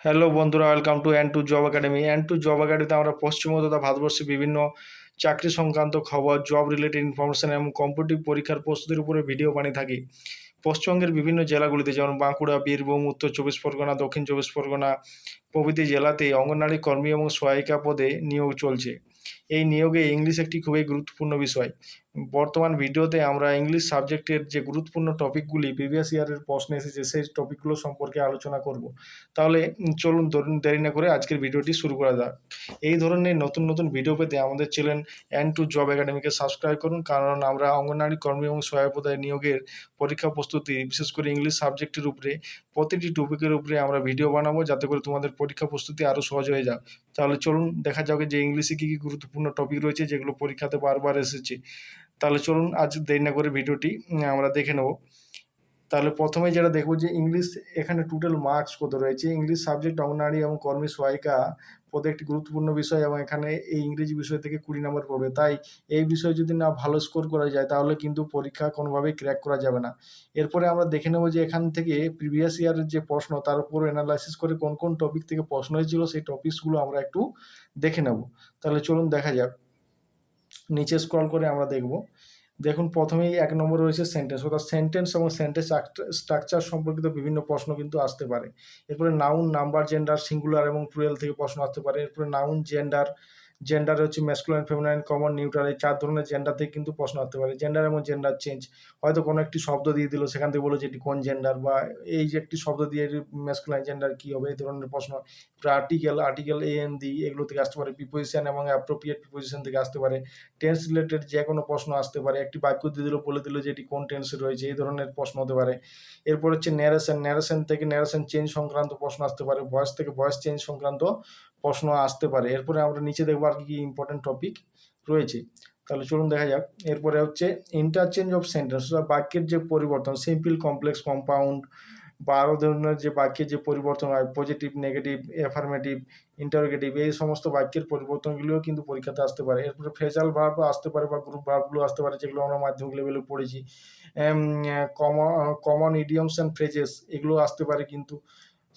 Hello বন্ধুরা, welcome to and to job academy. And to job একাডেমিতে আমরা পশ্চিম তথা ভারতবর্ষের বিভিন্ন চাকরি সংক্রান্ত খবর, জব রিলেটেড ইনফরমেশন এবং কম্পিটিটিভ পরীক্ষার প্রস্তুতির উপরে ভিডিও বানিয়ে থাকি। পশ্চিমবঙ্গের বিভিন্ন জেলাগুলিতে যেমন বাঁকুড়া, বীরভূম, উত্তর চব্বিশ পরগনা, দক্ষিণ চব্বিশ পরগনা প্রভৃতি জেলাতে অঙ্গনওয়াড়ি কর্মী এবং সহায়িকা পদে নিয়োগ চলছে। এই নিয়োগে ইংলিশ একটি খুবই গুরুত্বপূর্ণ বিষয়। বর্তমান ভিডিওতে আমরা ইংলিশ সাবজেক্টের যে গুরুত্বপূর্ণ টপিকগুলি প্রিভিয়াস ইয়ারের প্রশ্ন এসেছে সেই টপিকগুলো সম্পর্কে আলোচনা করব। তাহলে চলুন দেরি না করে আজকের ভিডিওটি শুরু করা যাক। এই ধরনের নতুন নতুন ভিডিও পেতে আমাদের চ্যানেল অ্যান্ড টু জব একাডেমিকে সাবস্ক্রাইব করুন, কারণ আমরা অঙ্গনওয়াড়ি কর্মী এবং সহায়ক পদে নিয়োগের পরীক্ষা প্রস্তুতি, বিশেষ করে ইংলিশ সাবজেক্টের উপরে প্রতিটি টপিকের উপরে আমরা ভিডিও বানাবো, যাতে করে তোমাদের পরীক্ষা প্রস্তুতি আরও সহজ হয়ে যাক। তাহলে চলুন দেখা যাক যে ইংলিশে কী কী গুরুত্বপূর্ণ টপিক রয়েছে যেগুলো পরীক্ষাতে বারবার এসেছে। তাহলে চলুন আজ দেরি না করে ভিডিওটি আমরা দেখে নেব। তাহলে প্রথমে যেটা দেখব যে ইংলিশ এখানে টোটাল মার্কস কত রয়েছে। ইংলিশ সাবজেক্ট অঙ্গনওয়াড়ি এবং কর্মী সহায়িকা পদে একটি গুরুত্বপূর্ণ বিষয়, এবং এখানে এই ইংরেজি বিষয় থেকে 20 নম্বর পড়বে। তাই এই বিষয়ে যদি না ভালো স্কোর করা যায় তাহলে কিন্তু পরীক্ষা কোনোভাবেই ক্র্যাক করা যাবে না। এরপরে আমরা দেখে নেব যে এখান থেকে প্রিভিয়াস ইয়ারের যে প্রশ্ন তার উপর অ্যানালাইসিস করে কোন কোন টপিক থেকে প্রশ্ন হয়েছিল সেই টপিকসগুলো আমরা একটু দেখে নেব। তাহলে চলুন দেখা যাক। নিচে স্ক্রল করে আমরা দেখব। দেখুন প্রথমেই 1 নম্বর রয়েছে সেন্টেন্স, অর্থাৎ সেন্টেন্স এবং সেন্টেন্স স্ট্রাকচার সম্পর্কিত বিভিন্ন প্রশ্ন কিন্তু আসতে পারে। এরপরে নাউন, নাম্বার, জেন্ডার, সিঙ্গুলার এবং প্লুরাল থেকে প্রশ্ন আসতে পারে। এরপরে নাউন, জেন্ডার হচ্ছে ম্যাসকুলাইন, ফেমিনাইন, কমন, নিউট্রাল, এই 4 ধরনের জেন্ডার থেকে কিন্তু প্রশ্ন আসতে পারে। জেন্ডার এবং জেন্ডার চেঞ্জ, হয়তো কোনো একটি শব্দ দিয়ে দিল, সেখান থেকে বললো যে এটি কোন জেন্ডার, বা এই যে একটি শব্দ দিয়ে ম্যাসকুলাইন জেন্ডার কী হবে, এই ধরনের প্রশ্ন। আর্টিকেল এ এন দি এগুলো থেকে আসতে পারে। প্রিপোজিশন এবং অ্যাপ্রোপ্রিয়েট প্রিপোজিশন থেকে আসতে পারে। টেন্স রিলেটেড যে কোনো প্রশ্ন আসতে পারে। একটি বাক্য দিয়ে দিল, বলে দিল যে এটি কোন টেন্সে রয়েছে, এই ধরনের প্রশ্ন হতে পারে। এরপর হচ্ছে ন্যারেশন থেকে ন্যারেশন চেঞ্জ সংক্রান্ত প্রশ্ন আসতে পারে। ভয়েস থেকে ভয়েস চেঞ্জ সংক্রান্ত প্রশ্ন আসতে পারে। এরপরে আমরা নিচে দেখবো আর কি ইম্পর্টেন্ট টপিক রয়েছে। তাহলে চলুন দেখা যাক। এরপরে হচ্ছে ইন্টারচেঞ্জ অফ সেন্টেন্স, বাক্যের যে পরিবর্তন, সিম্পল, কমপ্লেক্স, কম্পাউন্ড, বা আরও ধরনের যে বাক্যের যে পরিবর্তন হয়, পজিটিভ, নেগেটিভ, অ্যাফার্মেটিভ, ইন্টারোগেটিভ, এই সমস্ত বাক্যের পরিবর্তনগুলিও কিন্তু পরীক্ষাতে আসতে পারে। এরপরে ফ্রেজাল ভার্ব আসতে পারে বা গ্রুপ ভার্বগুলো আসতে পারে, যেগুলো আমরা মাধ্যমিক লেভেলে পড়েছি। কমন ইডিয়মস অ্যান্ড ফ্রেজেস এগুলো আসতে পারে কিন্তু।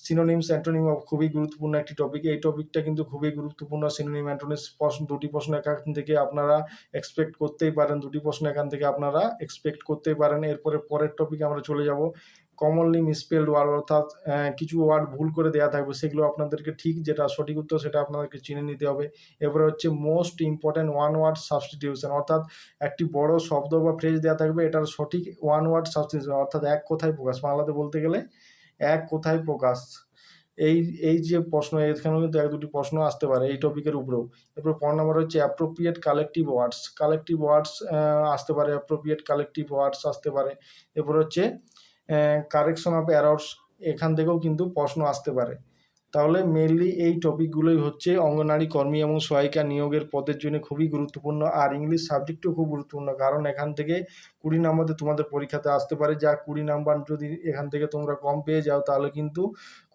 সিনোনিমস, অ্যান্টোনিম খুবই গুরুত্বপূর্ণ একটি টপিক। এই টপিকটা কিন্তু খুবই গুরুত্বপূর্ণ। সিনোনিম, অ্যান্টোনিমস দুটি প্রশ্ন এখান থেকে আপনারা এক্সপেক্ট করতেই পারেন, এরপরে পরের টপিকে আমরা চলে যাব। কমনলি মিসস্পেলড ওয়ার্ড, অর্থাৎ কিছু ওয়ার্ড ভুল করে দেওয়া থাকবে, সেগুলো আপনাদেরকে ঠিক যেটা সঠিক উত্তর সেটা আপনাদেরকে চিনে নিতে হবে। এরপরে হচ্ছে most important one word substitution, অর্থাৎ একটি বড় শব্দ বা ফ্রেজ দেওয়া থাকবে, এটার সঠিক ওয়ান ওয়ার্ড সাবস্টিটিউশন, অর্থাৎ এক কথায় প্রকাশ, বাংলাতে বলতে গেলে এক কথায় প্রকাশ। এই যে প্রশ্ন, এখানেও কিন্তু 1-2টি প্রশ্ন আসতে পারে এই টপিকের উপরেও। এরপর 5 নম্বর হচ্ছে অ্যাপ্রোপ্রিয়েট কালেকটিভ ওয়ার্ডস আসতে পারে। অ্যাপ্রোপ্রিয়েট কালেকটিভ ওয়ার্ডস আসতে পারে। এরপর হচ্ছে কারেকশন অফ এরর্স, এখান থেকেও কিন্তু প্রশ্ন আসতে পারে। তাহলে মেনলি এই টপিকগুলোই হচ্ছে অঙ্গনওয়াড়ি কর্মী এবং সহায়িকা নিয়োগের পদের জন্য খুবই গুরুত্বপূর্ণ। আর ইংলিশ সাবজেক্টও খুব গুরুত্বপূর্ণ, কারণ এখান থেকে 20 নম্বরে তোমাদের পরীক্ষাতে আসতে পারে। যা 20 নাম্বার যদি এখান থেকে তোমরা কম পেয়ে যাও তাহলে কিন্তু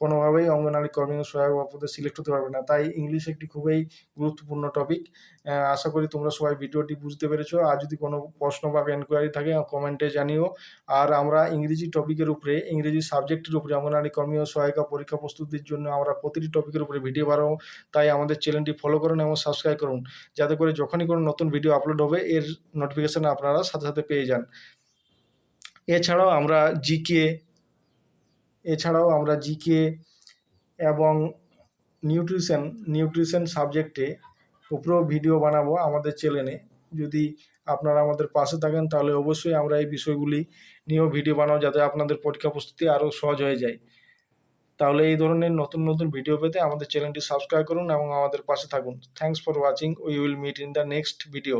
কোনোভাবেই অঙ্গনওয়াড়ি কর্মী ও সহায়ক পদে সিলেক্ট হতে পারবে না। তাই ইংলিশ একটি খুবই গুরুত্বপূর্ণ টপিক। আশা করি তোমরা সবাই ভিডিওটি বুঝতে পেরেছো। আর যদি কোনো প্রশ্ন বা এনকোয়ারি থাকে কমেন্টে জানিও। আর আমরা ইংরেজি টপিকের উপরে, ইংরেজি সাবজেক্টের উপরে অঙ্গনওয়াড়ি কর্মী ও সহায়িকা পরীক্ষা প্রস্তুতির জন্য আমরা প্রতিটি টপিকের উপরে ভিডিও বানাবো। তাই আমাদের চ্যানেলটি ফলো করুন এবং সাবস্ক্রাইব করুন, যাতে করে যখনই কোনো নতুন ভিডিও আপলোড হবে এর নোটিফিকেশন আপনারা সাথে সাথে পেয়ে যান। এছাড়াও আমরা জিকে এবং নিউট্রিশন সাবজেক্টে উপরেও ভিডিও বানাবো আমাদের চ্যানেলে। যদি আপনারা আমাদের পাশে থাকেন তাহলে অবশ্যই আমরা এই বিষয়গুলি নিয়েও ভিডিও বানাবো, যাতে আপনাদের পরীক্ষা প্রস্তুতি আরও সহজ হয়ে যায়। তাহলে এই ধরনের নতুন নতুন ভিডিও পেতে আমাদের চ্যানেলটি সাবস্ক্রাইব করুন এবং আমাদের পাশে থাকুন। Thanks for watching. We will meet in the next video.